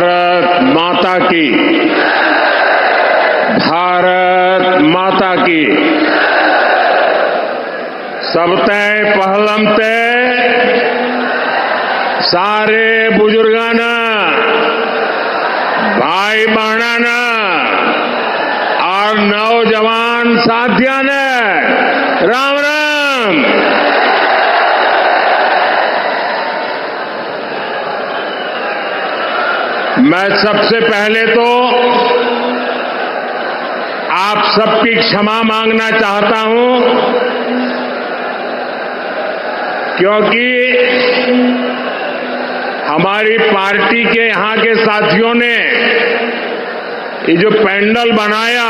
भारत माता की, भारत माता की। सबतै पहलम ते सारे बुजुर्गाना, भाई बहना और नौजवान साथियों ने राम राम। मैं सबसे पहले तो आप सबकी क्षमा मांगना चाहता हूं, क्योंकि हमारी पार्टी के यहां के साथियों ने ये जो पैंडल बनाया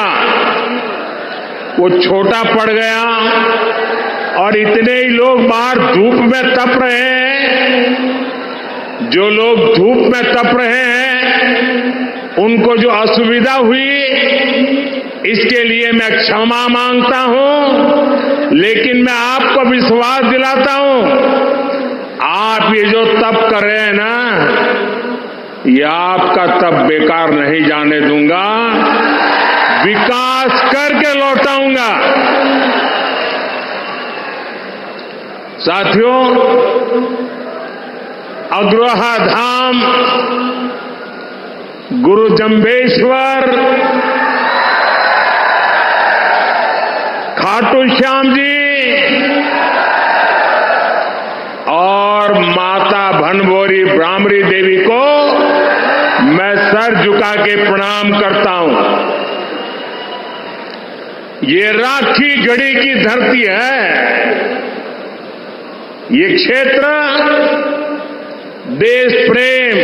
वो छोटा पड़ गया और इतने ही लोग बाहर धूप में तप रहे हैं। जो लोग धूप में तप रहे हैं उनको जो असुविधा हुई, इसके लिए मैं क्षमा मांगता हूं। लेकिन मैं आपको विश्वास दिलाता हूं, आप ये जो तप कर रहे हैं ना, ये आपका तप बेकार नहीं जाने दूंगा, विकास करके लौटाऊंगा। साथियों, अग्रोहा धाम, गुरु जंबेश्वर, खाटू श्याम जी और माता भनभोरी ब्राह्मणी देवी को मैं सर झुका के प्रणाम करता हूं। ये राखी गढ़ी की धरती है। ये क्षेत्र देश प्रेम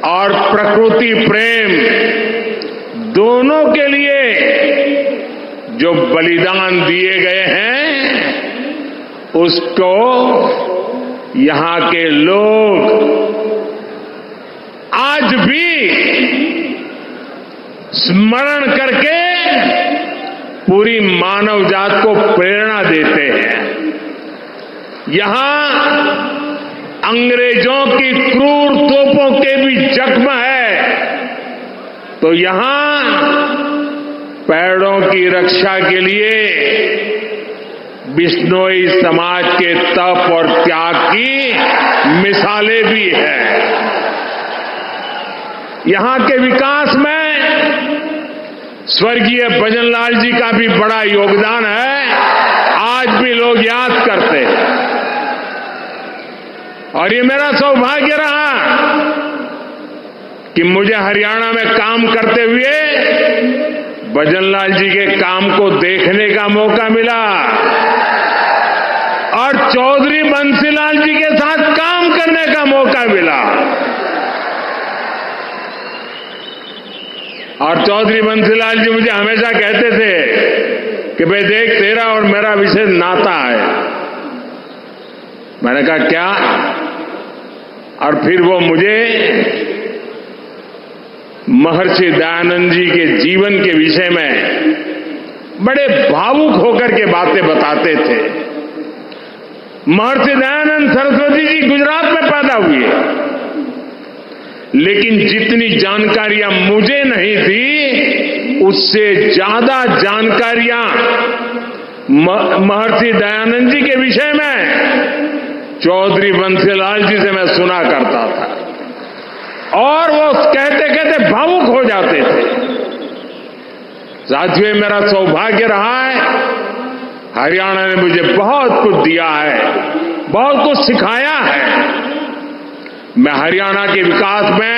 और प्रकृति प्रेम दोनों के लिए जो बलिदान दिए गए हैं, उसको यहां के लोग आज भी स्मरण करके पूरी मानव जात को प्रेरणा देते हैं। यहां अंग्रेजों की क्रूर तोपों के भी जख्म है, तो यहां पेड़ों की रक्षा के लिए बिश्नोई समाज के तप और त्याग की मिसालें भी हैं। यहां के विकास में स्वर्गीय भजनलाल जी का भी बड़ा योगदान है, आज भी लोग याद करते हैं। और ये मेरा सौभाग्य रहा कि मुझे हरियाणा में काम करते हुए भजनलाल जी के काम को देखने का मौका मिला और चौधरी बंसीलाल जी के साथ काम करने का मौका मिला। और चौधरी बंसीलाल जी मुझे हमेशा कहते थे कि भाई देख, तेरा और मेरा विशेष नाता है। मैंने कहा क्या? और फिर वो मुझे महर्षि दयानंद जी के जीवन के विषय में बड़े भावुक होकर के बातें बताते थे। महर्षि दयानंद सरस्वती जी गुजरात में पैदा हुए, लेकिन जितनी जानकारियां मुझे नहीं थी, उससे ज्यादा जानकारियां महर्षि दयानंद जी के विषय में चौधरी बंसीलाल जी से मैं सुना करता था और वो कहते कहते भावुक हो जाते थे। साथियों, मेरा सौभाग्य रहा है, हरियाणा ने मुझे बहुत कुछ दिया है, बहुत कुछ सिखाया है। मैं हरियाणा के विकास में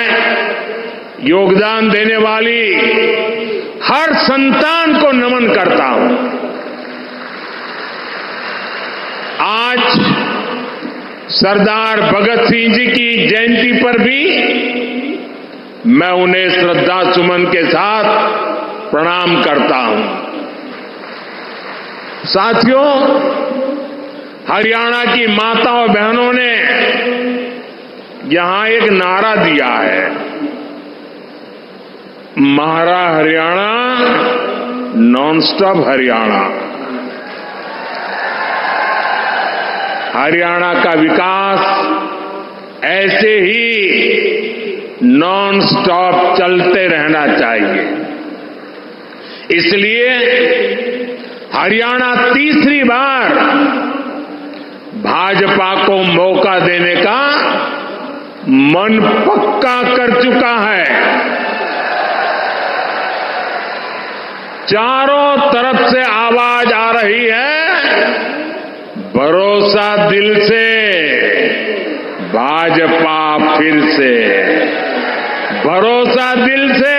योगदान देने वाली हर संतान को नमन करता हूं। आज सरदार भगत सिंह जी की जयंती पर भी मैं उन्हें श्रद्धा सुमन के साथ प्रणाम करता हूं। साथियों, हरियाणा की माताओं बहनों ने यहां एक नारा दिया है, महारा हरियाणा, नॉन स्टॉप हरियाणा। हरियाणा का विकास ऐसे ही नॉन स्टॉप चलते रहना चाहिए। इसलिए हरियाणा तीसरी बार भाजपा को मौका देने का मन पक्का कर चुका है। चारों तरफ से आवाज आ रही है, भरोसा दिल से, भाजपा फिर से, भरोसा दिल से,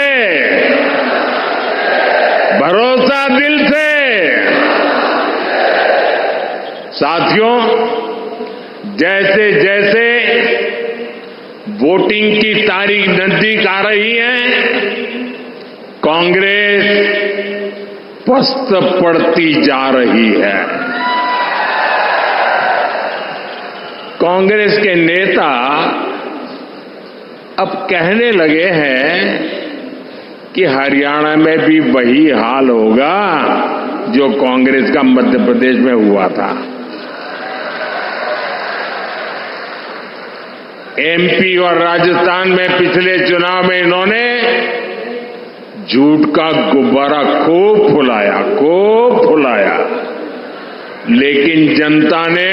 भरोसा दिल से। साथियों, जैसे जैसे वोटिंग की तारीख नजदीक आ रही है, कांग्रेस पस्त पड़ती जा रही है। कांग्रेस के नेता अब कहने लगे हैं कि हरियाणा में भी वही हाल होगा जो कांग्रेस का मध्य प्रदेश में हुआ था। एमपी और राजस्थान में पिछले चुनाव में इन्होंने झूठ का गुब्बारा खूब फुलाया, लेकिन जनता ने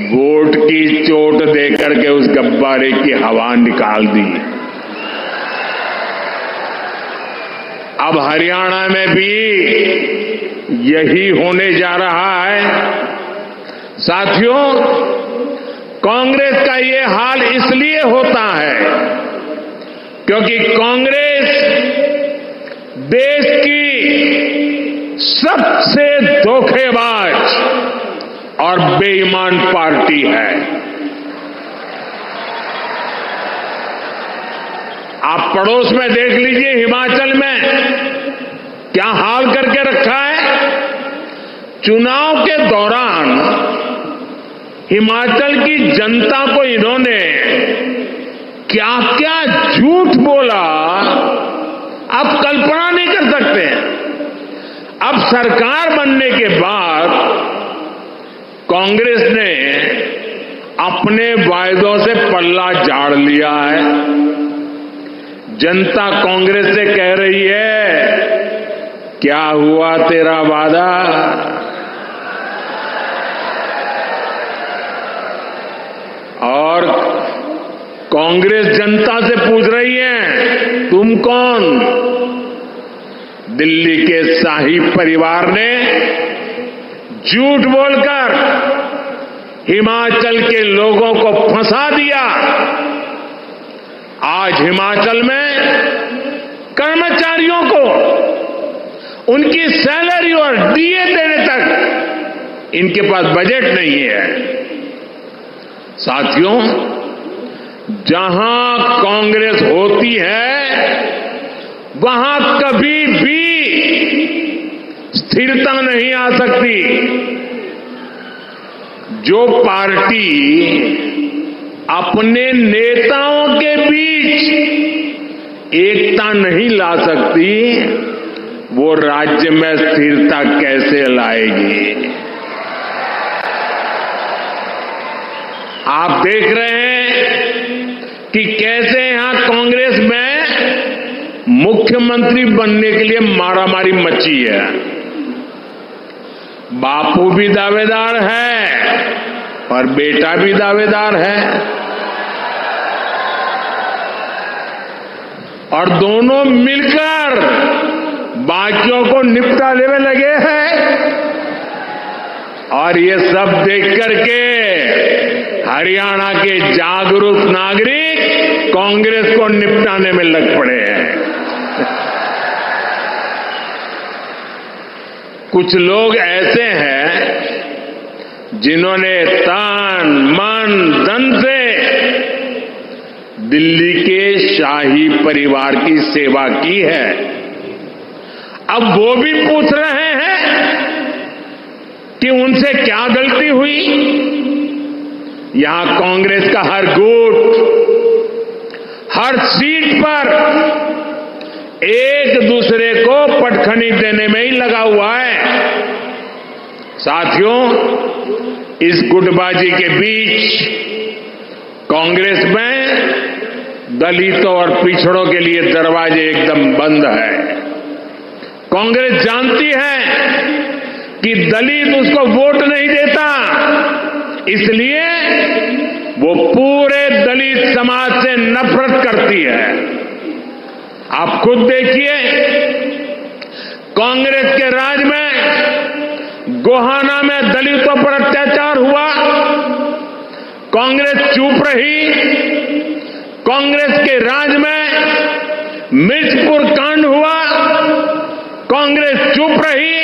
वोट की चोट देकर के उस गुब्बारे की हवा निकाल दी। अब हरियाणा में भी यही होने जा रहा है। साथियों, कांग्रेस का ये हाल इसलिए होता है क्योंकि कांग्रेस देश की सबसे धोखेबाज और बेईमान पार्टी है। आप पड़ोस में देख लीजिए, हिमाचल में क्या हाल करके रखा है। चुनाव के दौरान हिमाचल की जनता को इन्होंने क्या क्या झूठ बोला, आप कल्पना नहीं कर सकते। अब सरकार बनने के बाद कांग्रेस ने अपने वायदों से पल्ला झाड़ लिया है। जनता कांग्रेस से कह रही है, क्या हुआ तेरा वादा? और कांग्रेस जनता से पूछ रही है, तुम कौन? दिल्ली के शाही परिवार ने झूठ बोलकर हिमाचल के लोगों को फंसा दिया। आज हिमाचल में कर्मचारियों को उनकी सैलरी और डीए देने तक इनके पास बजट नहीं है। साथियों, जहां कांग्रेस होती है वहां कभी भी स्थिरता नहीं आ सकती। जो पार्टी अपने नेताओं के बीच एकता नहीं ला सकती, वो राज्य में स्थिरता कैसे लाएगी? आप देख रहे हैं कि कैसे यहां कांग्रेस में मुख्यमंत्री बनने के लिए मारामारी मची है। बापू भी दावेदार है और बेटा भी दावेदार है, और दोनों मिलकर बाकियों को निपटाने में लगे हैं। और ये सब देख करके हरियाणा के जागरूक नागरिक कांग्रेस को निपटाने में लग पड़े हैं। कुछ लोग ऐसे हैं जिन्होंने तन मन धन से दिल्ली के शाही परिवार की सेवा की है। अब वो भी पूछ रहे हैं कि उनसे क्या गलती हुई। यहां कांग्रेस का हर गुट, हर सीट पर एक दूसरे को पटखनी देने में ही लगा हुआ है। साथियों, इस गुटबाजी के बीच कांग्रेस में दलितों और पिछड़ों के लिए दरवाजे एकदम बंद है। कांग्रेस जानती है कि दलित उसको वोट नहीं देता, इसलिए वो पूरे दलित समाज से नफरत करती है। आप खुद देखिए, कांग्रेस के राज में गोहाना में दलितों पर अत्याचार हुआ, कांग्रेस चुप रही। कांग्रेस के राज में मिर्चपुर कांड हुआ, कांग्रेस चुप रही।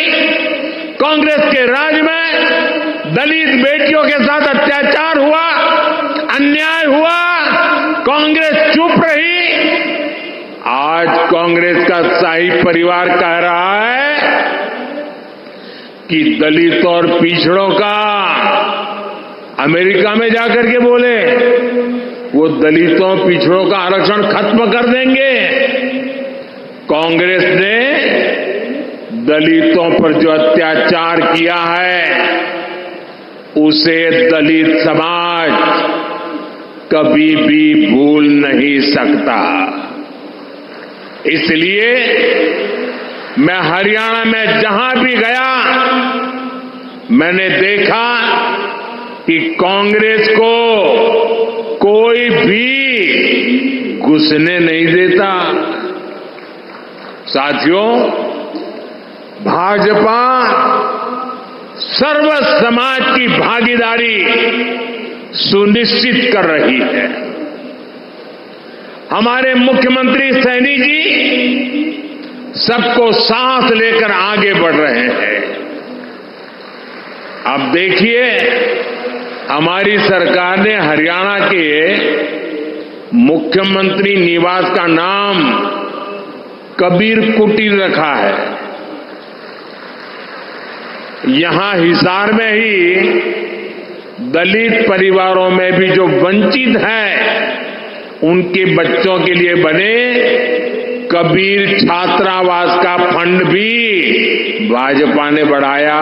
कांग्रेस के राज में दलित बेटियों के साथ अत्याचार हुआ, अन्याय हुआ, कांग्रेस चुप रही। आज कांग्रेस का शाही परिवार कह रहा है कि दलितों और पिछड़ों का अमेरिका में जाकर के बोले वो दलितों पिछड़ों का आरक्षण खत्म कर देंगे। कांग्रेस ने दलितों पर जो अत्याचार किया है उसे दलित समाज कभी भी भूल नहीं सकता। इसलिए मैं हरियाणा में जहां भी गया मैंने देखा कि कांग्रेस को कोई भी घुसने नहीं देता। साथियों, भाजपा सर्व समाज की भागीदारी सुनिश्चित कर रही है। हमारे मुख्यमंत्री सैनी जी सबको साथ लेकर आगे बढ़ रहे हैं। अब देखिए, हमारी सरकार ने हरियाणा के मुख्यमंत्री निवास का नाम कबीर कुटीर रखा है। यहां हिसार में ही दलित परिवारों में भी जो वंचित हैं उनके बच्चों के लिए बने कबीर छात्रावास का फंड भी भाजपा ने बढ़ाया।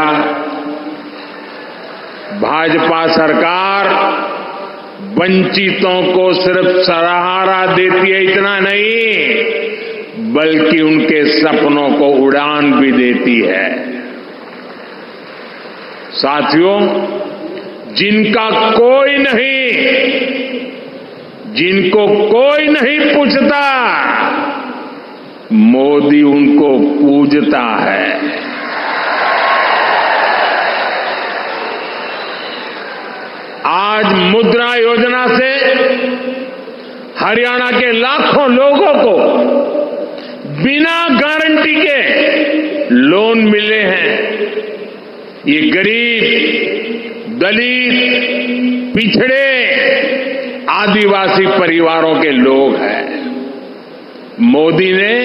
भाजपा सरकार वंचितों को सिर्फ सहारा देती है, इतना नहीं बल्कि उनके सपनों को उड़ान भी देती है। साथियों, जिनका कोई नहीं, जिनको कोई नहीं पूछता, मोदी उनको पूजता है। आज मुद्रा योजना से हरियाणा के लाखों लोगों को बिना गारंटी के लोन मिले हैं। ये गरीब, दलित, पिछड़े, आदिवासी परिवारों के लोग हैं। मोदी ने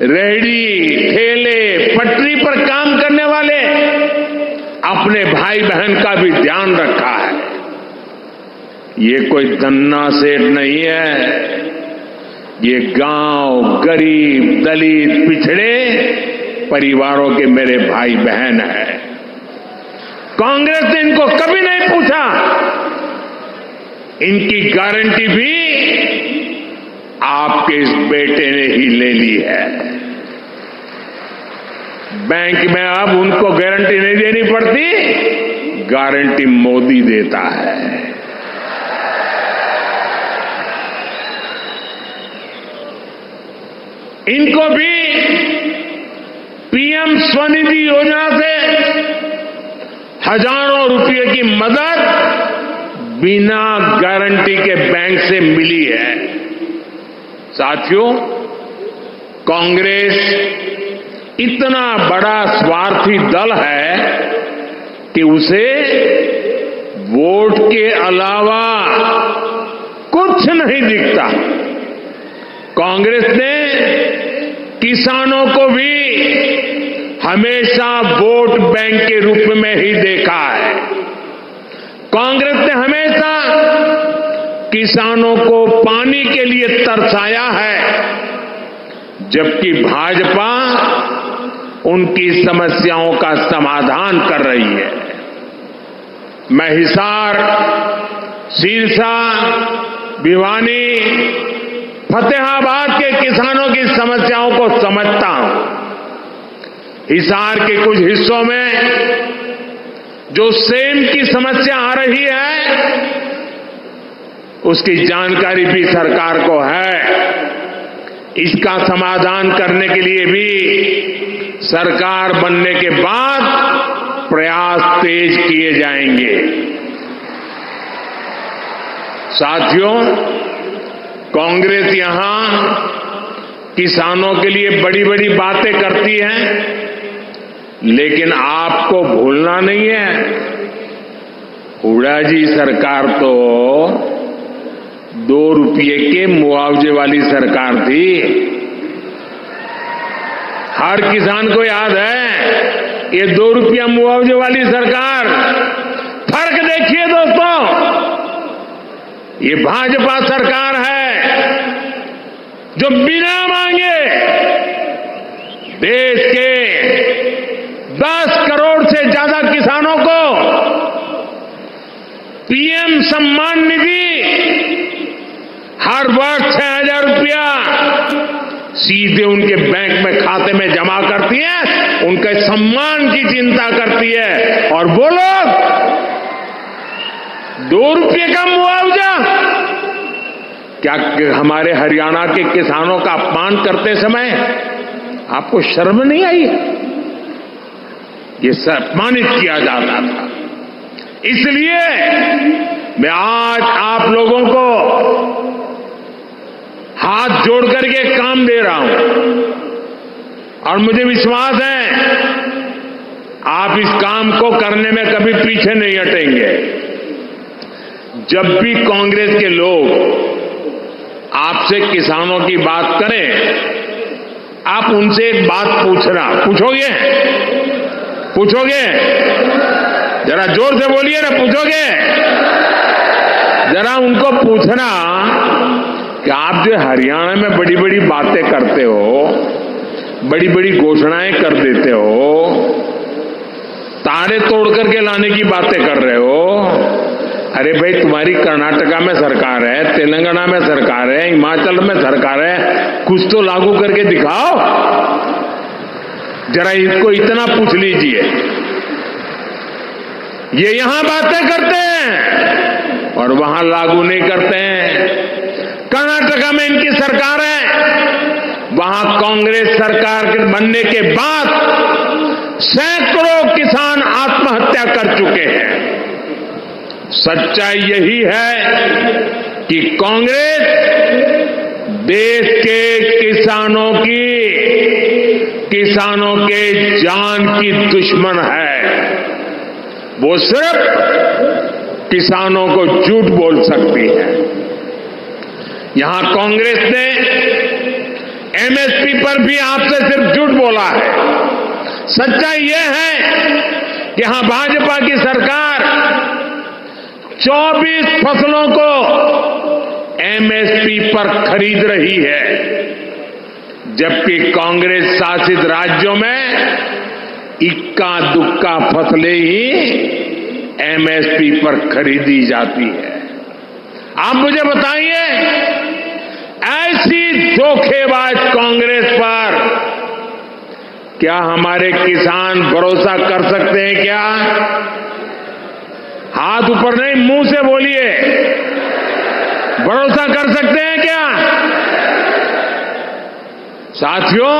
रेहड़ी, ठेले, पटरी पर काम करने वाले अपने भाई बहन का भी ध्यान रखा है। ये कोई धन्ना सेठ नहीं है, ये गांव, गरीब, दलित, पिछड़े परिवारों के मेरे भाई बहन हैं। कांग्रेस ने इनको कभी नहीं पूछा। इनकी गारंटी भी आपके इस बेटे ने ही ले ली है। बैंक में अब उनको गारंटी नहीं देनी पड़ती, गारंटी मोदी देता है। इनको भी पीएम स्वनिधि योजना से हजारों रुपए की मदद बिना गारंटी के बैंक से मिली है। साथियों, कांग्रेस इतना बड़ा स्वार्थी दल है कि उसे वोट के अलावा कुछ नहीं दिखता। कांग्रेस ने किसानों को भी हमेशा वोट बैंक के रूप में ही देखा है। कांग्रेस ने हमेशा किसानों को पानी के लिए तरसाया है, जबकि भाजपा उनकी समस्याओं का समाधान कर रही है। मैं हिसार, सिरसा, भिवानी, फतेहाबाद के किसानों की समस्याओं को समझता हूं। हिसार के कुछ हिस्सों में जो सेम की समस्या आ रही है, उसकी जानकारी भी सरकार को है। इसका समाधान करने के लिए भी सरकार बनने के बाद प्रयास तेज किए जाएंगे। साथियों, कांग्रेस यहां किसानों के लिए बड़ी बड़ी बातें करती है, लेकिन आपको भूलना नहीं है, हुड्डा जी सरकार तो 2 रुपये के मुआवजे वाली सरकार थी। हर किसान को याद है ये 2 रुपया मुआवजे वाली सरकार। फर्क देखिए दोस्तों, ये भाजपा सरकार है जो बिना मांगे देश के 10 करोड़ से ज्यादा किसानों को पीएम सम्मान निधि हर वर्ष 6,000 रुपया सीधे उनके बैंक में खाते में जमा करती है, उनके सम्मान की चिंता करती है। और वो लोग 2 रुपये का मुआवजा, क्या हमारे हरियाणा के किसानों का अपमान करते समय आपको शर्म नहीं आई? ये सम्मानित किया जाता था। इसलिए मैं आज आप लोगों को हाथ जोड़ करके काम दे रहा हूं और मुझे विश्वास है आप इस काम को करने में कभी पीछे नहीं हटेंगे। जब भी कांग्रेस के लोग आपसे किसानों की बात करें, आप उनसे एक बात पूछोगे? जरा जोर से बोलिए ना, पूछोगे? जरा उनको पूछना कि आप जो हरियाणा में बड़ी बड़ी बातें करते हो, बड़ी बड़ी घोषणाएं कर देते हो, तारे तोड़ करके लाने की बातें कर रहे हो। अरे भाई, तुम्हारी कर्नाटका में सरकार है, तेलंगाना में सरकार है, हिमाचल में सरकार है, कुछ तो लागू करके दिखाओ। जरा इसको इतना पूछ लीजिए। ये यहां बातें करते हैं और वहां लागू नहीं करते हैं। कर्नाटका में इनकी सरकार है, वहां कांग्रेस सरकार के बनने के बाद सैकड़ों किसान आत्महत्या कर चुके हैं। सच्चाई यही है कि कांग्रेस देश के किसानों के जान की दुश्मन है। वो सिर्फ किसानों को झूठ बोल सकती है। यहां कांग्रेस ने एमएसपी पर भी आपसे सिर्फ झूठ बोला है। सच्चाई यह है कि यहां भाजपा की सरकार 24 फसलों को एमएसपी पर खरीद रही है, जबकि कांग्रेस शासित राज्यों में इक्का दुक्का फसलें ही एमएसपी पर खरीदी जाती है। आप मुझे बताइए, ऐसी धोखेबाज कांग्रेस पर क्या हमारे किसान भरोसा कर सकते हैं? क्या? हाथ ऊपर नहीं, मुंह से बोलिए, भरोसा कर सकते हैं क्या? साथियों,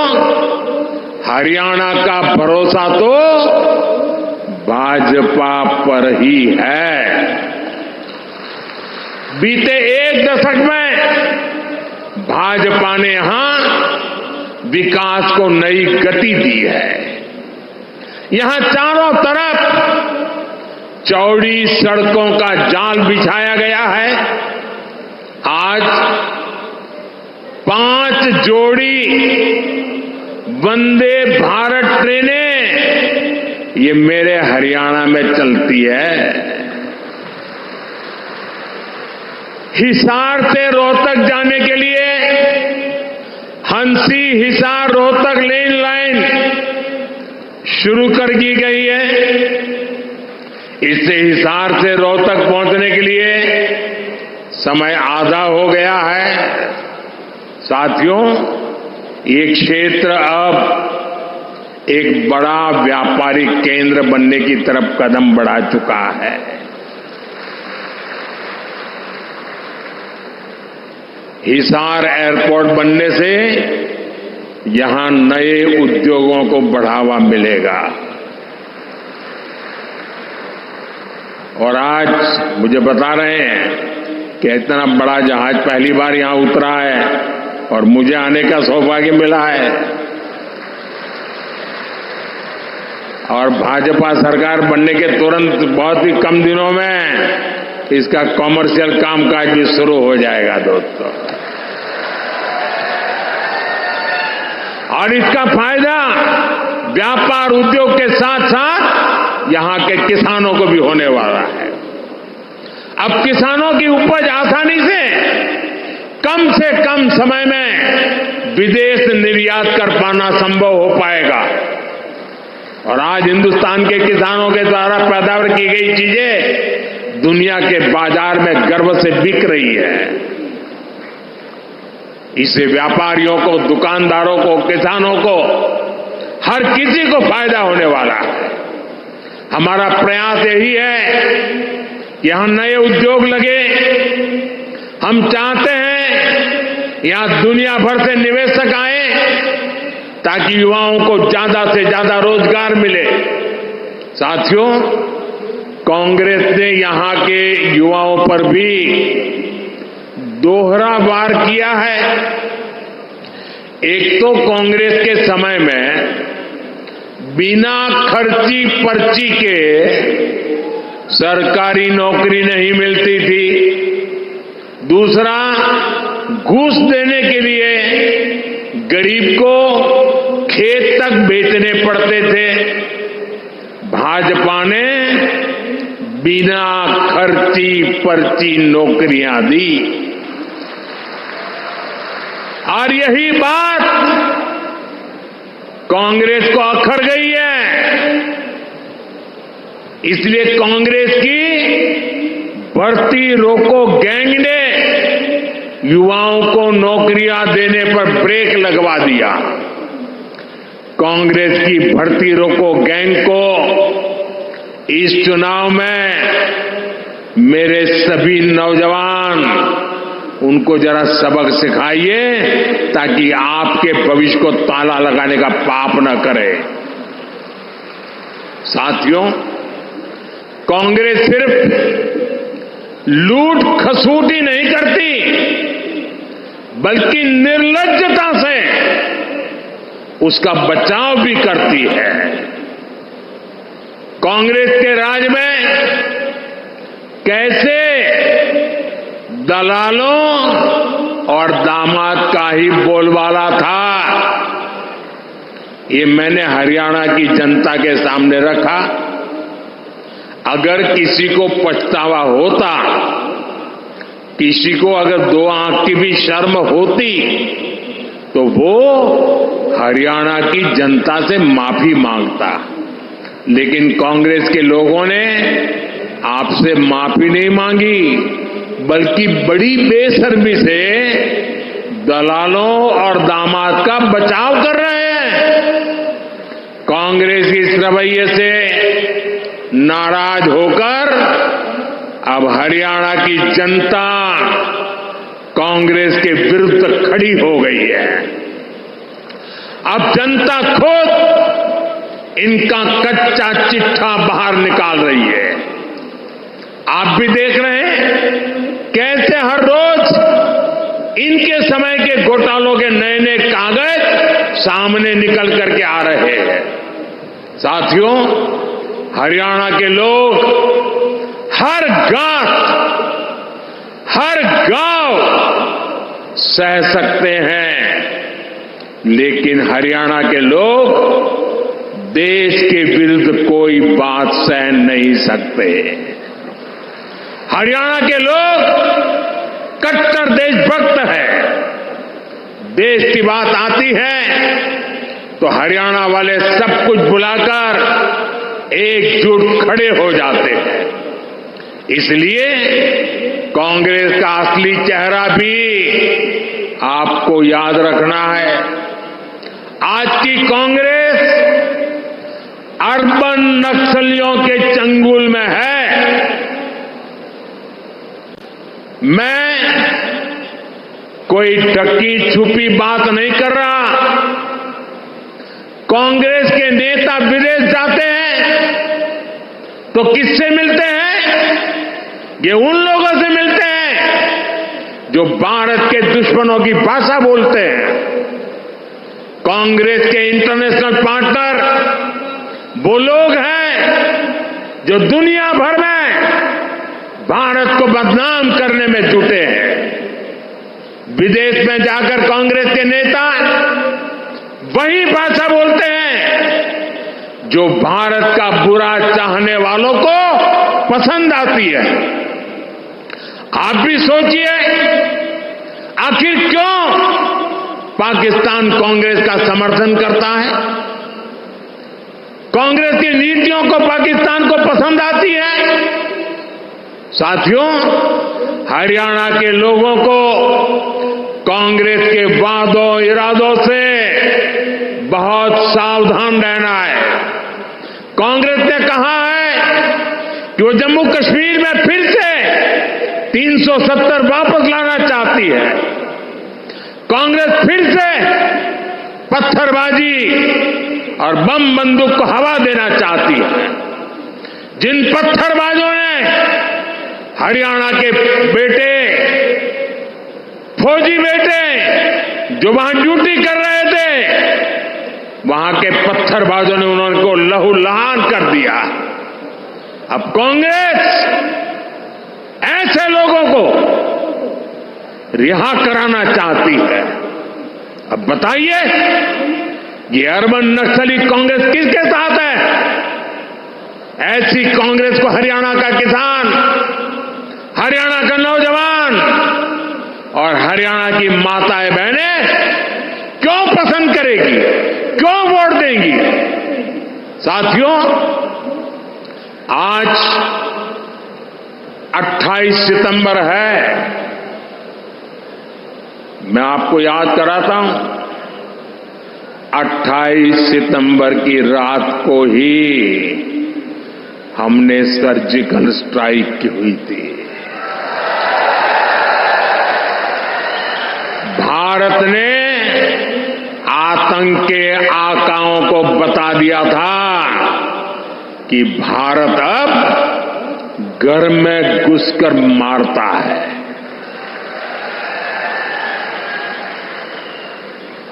हरियाणा का भरोसा तो भाजपा पर ही है। बीते 1 दशक में भाजपा ने यहां विकास को नई गति दी है। यहां चारों तरफ चौड़ी सड़कों का जाल बिछाया गया है। आज 5 जोड़ी वंदे भारत ट्रेनें ये मेरे हरियाणा में चलती है। हिसार से रोहतक जाने के लिए हंसी हिसार रोहतक लेन लाइन शुरू कर दी गई है। इससे हिसार से रोहतक पहुंचने के लिए समय आधा हो गया है। साथियों, ये क्षेत्र अब एक बड़ा व्यापारिक केंद्र बनने की तरफ कदम बढ़ा चुका है। हिसार एयरपोर्ट बनने से यहां नए उद्योगों को बढ़ावा मिलेगा। और आज मुझे बता रहे हैं कि इतना बड़ा जहाज पहली बार यहां उतरा है और मुझे आने का सौभाग्य मिला है। और भाजपा सरकार बनने के तुरंत बहुत ही कम दिनों में इसका कॉमर्शियल कामकाज भी शुरू हो जाएगा दोस्तों। और इसका फायदा व्यापार उद्योग के साथ साथ यहां के किसानों को भी होने वाला है। अब किसानों की उपज आसानी से कम समय में विदेश निर्यात कर पाना संभव हो पाएगा। और आज हिंदुस्तान के किसानों के द्वारा पैदावार की गई चीजें दुनिया के बाजार में गर्व से बिक रही है। इससे व्यापारियों को, दुकानदारों को, किसानों को, हर किसी को फायदा होने वाला है। हमारा प्रयास यही है कि यहां नए उद्योग लगे। हम चाहते हैं यहां दुनिया भर से निवेशक आए ताकि युवाओं को ज्यादा से ज्यादा रोजगार मिले। साथियों, कांग्रेस ने यहां के युवाओं पर भी दोहरा वार किया है। एक तो कांग्रेस के समय में बिना खर्ची पर्ची के सरकारी नौकरी नहीं मिलती थी। दूसरा, घूस देने के लिए गरीब को खेत तक बेचने पड़ते थे। भाजपा ने बिना खर्ची पर्ची नौकरियां दी। और यही बात कांग्रेस को अखर गई है। इसलिए कांग्रेस की भर्ती रोको गैंग ने युवाओं को नौकरियां देने पर ब्रेक लगवा दिया। कांग्रेस की भर्ती रोको गैंग को इस चुनाव में मेरे सभी नौजवान उनको जरा सबक सिखाइए ताकि आपके भविष्य को ताला लगाने का पाप न करे। साथियों, कांग्रेस सिर्फ लूट खसूटी नहीं करती बल्कि निर्लज्जता से उसका बचाव भी करती है। कांग्रेस के राज में कैसे दलालों और दामाद का ही बोलबाला था, ये मैंने हरियाणा की जनता के सामने रखा। अगर किसी को पछतावा होता, किसी को अगर दो आंख की भी शर्म होती, तो वो हरियाणा की जनता से माफी मांगता। लेकिन कांग्रेस के लोगों ने आपसे माफी नहीं मांगी, बल्कि बड़ी बेशर्मी से दलालों और दामाद का बचाव कर रहे हैं। कांग्रेस के इस रवैये से नाराज होकर अब हरियाणा की जनता कांग्रेस के विरुद्ध खड़ी हो गई है। अब जनता खुद इनका कच्चा चिट्ठा बाहर निकाल रही है। आप भी देख रहे हैं कैसे हर रोज इनके समय के घोटालों के नए नए कागज सामने निकल करके आ रहे हैं। साथियों, हरियाणा के लोग हर गांव सह सकते हैं, लेकिन हरियाणा के लोग देश के विरुद्ध कोई बात सह नहीं सकते। हरियाणा के लोग कट्टर देशभक्त हैं। देश की बात आती है तो हरियाणा वाले सब कुछ भुलाकर एकजुट खड़े हो जाते हैं। इसलिए कांग्रेस का असली चेहरा भी आपको याद रखना है। आज की कांग्रेस अर्बन नक्सलियों के चंगुल में है। मैं कोई ढकी छुपी बात नहीं कर रहा। कांग्रेस के नेता विदेश जाते हैं तो किससे मिलते हैं? ये उन लोगों से मिलते हैं जो भारत के दुश्मनों की भाषा बोलते हैं। कांग्रेस के इंटरनेशनल पार्टनर वो लोग हैं जो दुनिया भर में भारत को बदनाम करने में जुटे हैं। विदेश में जाकर कांग्रेस के नेता वही भाषा बोलते हैं जो भारत का बुरा चाहने वालों को पसंद आती है। आप भी सोचिए, आखिर क्यों पाकिस्तान कांग्रेस का समर्थन करता है? कांग्रेस की नीतियों को पाकिस्तान को पसंद आती है। साथियों, हरियाणा के लोगों को कांग्रेस के वादों इरादों से बहुत सावधान रहना है। कांग्रेस ने कहा है कि वो जम्मू कश्मीर में फिर से 370 वापस लाना चाहती है। कांग्रेस फिर से पत्थरबाजी और बम बंदूक को हवा देना चाहती है। जिन पत्थरबाजों ने हरियाणा के बेटे, फौजी बेटे जो वहां ड्यूटी कर रहे थे, वहां के पत्थरबाजों ने उनको लहूलुहान कर दिया। अब कांग्रेस ऐसे लोगों को रिहा कराना चाहती है। अब बताइए, ये अर्बन नक्सली कांग्रेस किसके साथ है? ऐसी कांग्रेस को हरियाणा का किसान, हरियाणा का नौजवान और हरियाणा की माताएं बहनें क्यों पसंद करेगी, क्यों वोट देंगी? साथियों, आज 28 सितंबर है। मैं आपको याद कराता हूं, 28 सितंबर की रात को ही हमने सर्जिकल स्ट्राइक की हुई थी। भारत ने आतंक के आकाओं को बता दिया था कि भारत अब घर में घुसकर मारता है।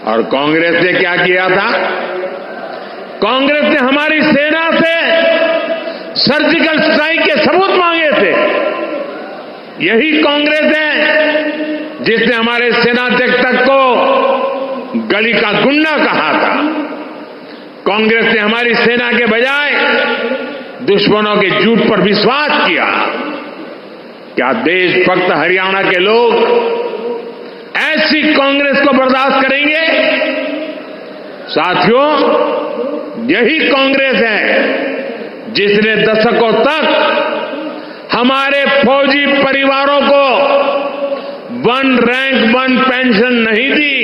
और कांग्रेस ने क्या किया था? कांग्रेस ने हमारी सेना से सर्जिकल स्ट्राइक के सबूत मांगे थे। यही कांग्रेस है जिसने हमारे सेनाध्यक्ष तक को गली का गुंडा कहा था। कांग्रेस ने हमारी सेना के बजाय दुश्मनों के झूठ पर विश्वास किया। क्या देशभक्त हरियाणा के लोग ऐसी कांग्रेस को बर्दाश्त करेंगे? साथियों, यही कांग्रेस है जिसने दशकों तक हमारे फौजी परिवारों को 1 रैंक 1 पेंशन नहीं दी।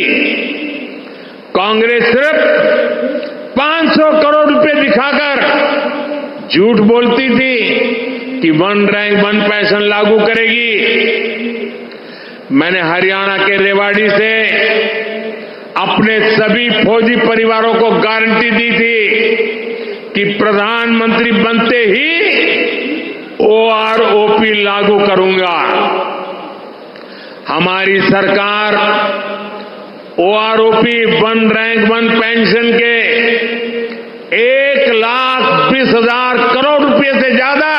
कांग्रेस सिर्फ 500 करोड़ रुपए दिखाकर झूठ बोलती थी कि 1 रैंक 1 पेंशन लागू करेगी। मैंने हरियाणा के रेवाड़ी से अपने सभी फौजी परिवारों को गारंटी दी थी कि प्रधानमंत्री बनते ही OROP लागू करूंगा। हमारी सरकार OROP 1 रैंक 1 पेंशन के 1,20,000 करोड़ रुपए से ज्यादा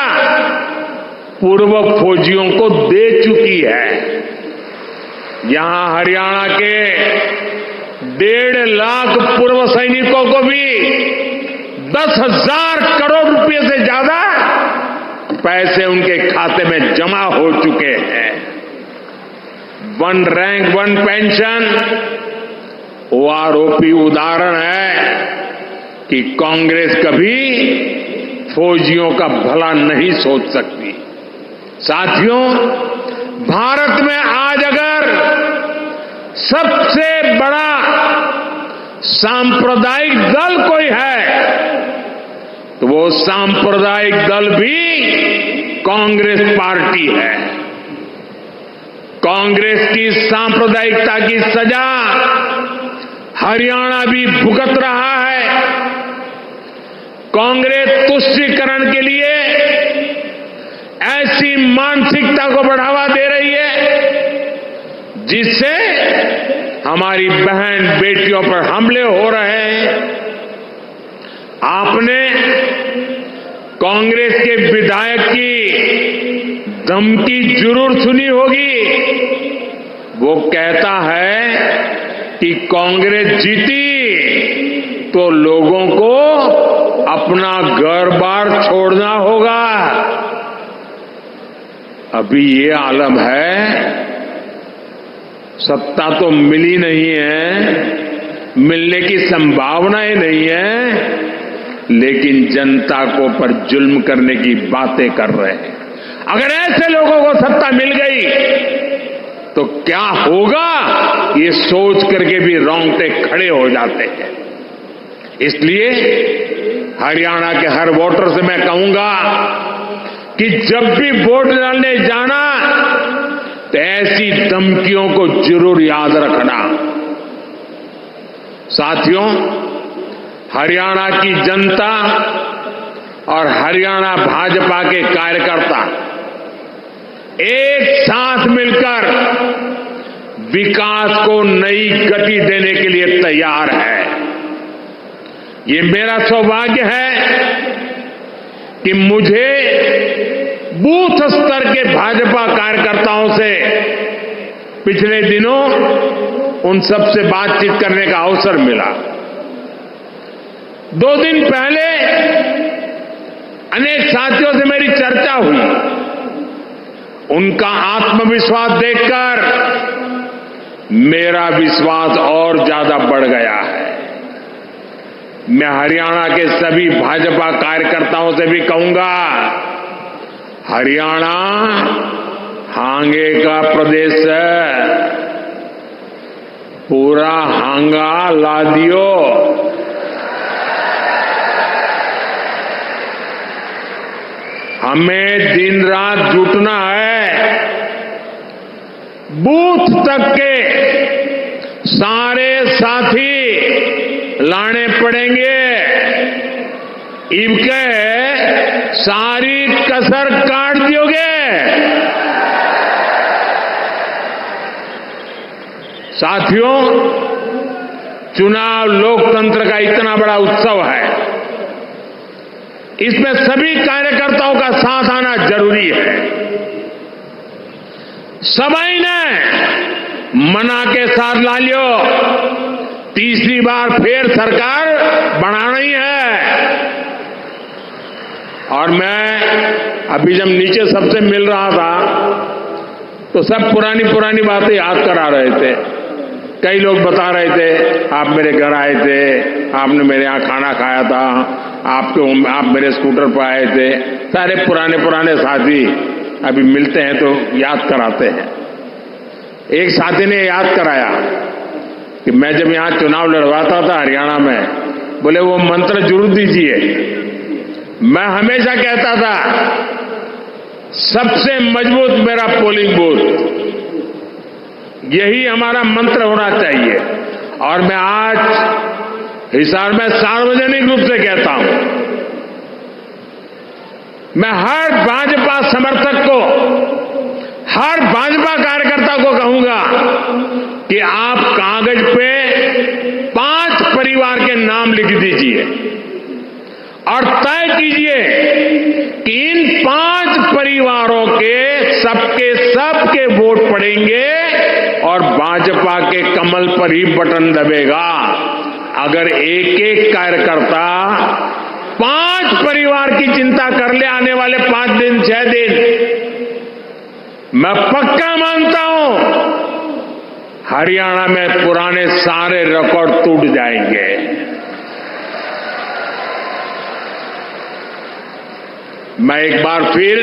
पूर्व फौजियों को दे चुकी है। यहां हरियाणा के 1.5 लाख पूर्व सैनिकों को भी 10,000 करोड़ रुपए से ज्यादा पैसे उनके खाते में जमा हो चुके हैं। 1 रैंक 1 पेंशन OROP उदाहरण है कि कांग्रेस कभी फौजियों का भला नहीं सोच सकती। साथियों, भारत में आज अगर सबसे बड़ा सांप्रदायिक दल कोई है तो वो सांप्रदायिक दल भी कांग्रेस पार्टी है। कांग्रेस की सांप्रदायिकता की सजा हरियाणा भी भुगत रहा है। कांग्रेस तुष्टीकरण के लिए ऐसी मानसिकता को बढ़ावा दे रही है जिससे हमारी बहन बेटियों पर हमले हो रहे हैं। आपने कांग्रेस के विधायक की धमकी जरूर सुनी होगी। वो कहता है कि कांग्रेस जीती तो लोगों को अपना घर बार छोड़ना होगा। अभी ये आलम है, सत्ता तो मिली नहीं है, मिलने की संभावनाएं नहीं है, लेकिन जनता को पर जुल्म करने की बातें कर रहे हैं। अगर ऐसे लोगों को सत्ता मिल गई तो क्या होगा, ये सोच करके भी रोंगटे खड़े हो जाते हैं। इसलिए हरियाणा के हर वोटर से मैं कहूंगा कि जब भी वोट डालने जाना तो ऐसी धमकियों को जरूर याद रखना। साथियों, हरियाणा की जनता और हरियाणा भाजपा के कार्यकर्ता एक साथ मिलकर विकास को नई गति देने के लिए तैयार है। ये मेरा सौभाग्य है कि मुझे बूथ स्तर के भाजपा कार्यकर्ताओं से पिछले दिनों उन सबसे बातचीत करने का अवसर मिला। 2 दिन पहले अनेक साथियों से मेरी चर्चा हुई। उनका आत्मविश्वास देखकर मेरा विश्वास और ज्यादा बढ़ गया है। मैं हरियाणा के सभी भाजपा कार्यकर्ताओं से भी कहूंगा, हरियाणा हांगे का प्रदेश है, पूरा हांगा ला दियो। हमें दिन रात जुटना है, बूथ तक के सारे साथी लाने पड़ेंगे। इनके सारी कसर काट दियोगे। साथियों, चुनाव लोकतंत्र का इतना बड़ा उत्सव है, इसमें सभी कार्यकर्ताओं का साथ आना जरूरी है। सभी ने मना के साथ ला लियो, तीसरी बार फिर सरकार बनानी है। और मैं अभी जब नीचे सबसे मिल रहा था तो सब पुरानी पुरानी बातें याद करा रहे थे। कई लोग बता रहे थे, आप मेरे घर आए थे, आपने मेरे यहाँ खाना खाया था, आप मेरे स्कूटर पर आए थे। सारे पुराने पुराने साथी अभी मिलते हैं तो याद कराते हैं। एक साथी ने याद कराया कि मैं जब यहां चुनाव लड़वाता था हरियाणा में, बोले वो मंत्र जरूर दीजिए। मैं हमेशा कहता था सबसे मजबूत मेरा पोलिंग बूथ, यही हमारा मंत्र होना चाहिए। और मैं आज हिसार में सार्वजनिक रूप से कहता हूं, मैं हर भाजपा समर्थक को, हर भाजपा कार्यकर्ता को कहूंगा कि आप कागज पे 5 परिवार के नाम लिख दीजिए और तय कीजिए कि इन 5 परिवारों के सबके वोट पड़ेंगे और भाजपा के कमल पर ही बटन दबेगा। अगर एक एक कार्यकर्ता 5 परिवार की चिंता कर ले आने वाले 5 दिन 6 दिन, मैं पक्का मानता हूं हरियाणा में पुराने सारे रिकॉर्ड टूट जाएंगे। मैं एक बार फिर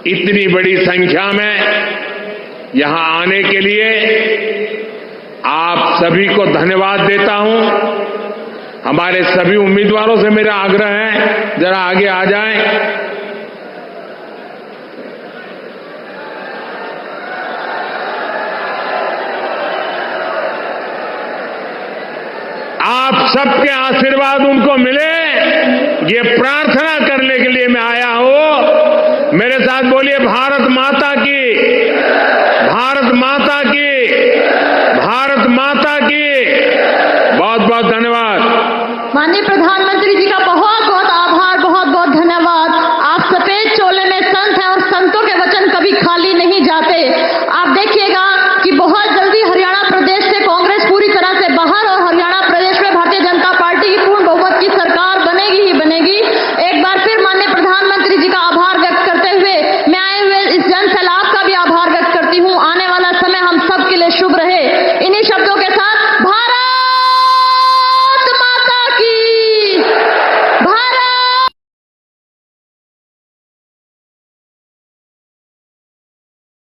इतनी बड़ी संख्या में यहां आने के लिए आप सभी को धन्यवाद देता हूं। हमारे सभी उम्मीदवारों से मेरा आग्रह है, जरा आगे आ जाएं। आप सबके आशीर्वाद उनको मिले, ये प्रार्थना करने के लिए मैं आया हूं। मेरे साथ बोलिए, भारत माता की, भारत माता की, भारत माता की। बहुत बहुत धन्यवाद। माननीय प्रधानमंत्री जी का बहुत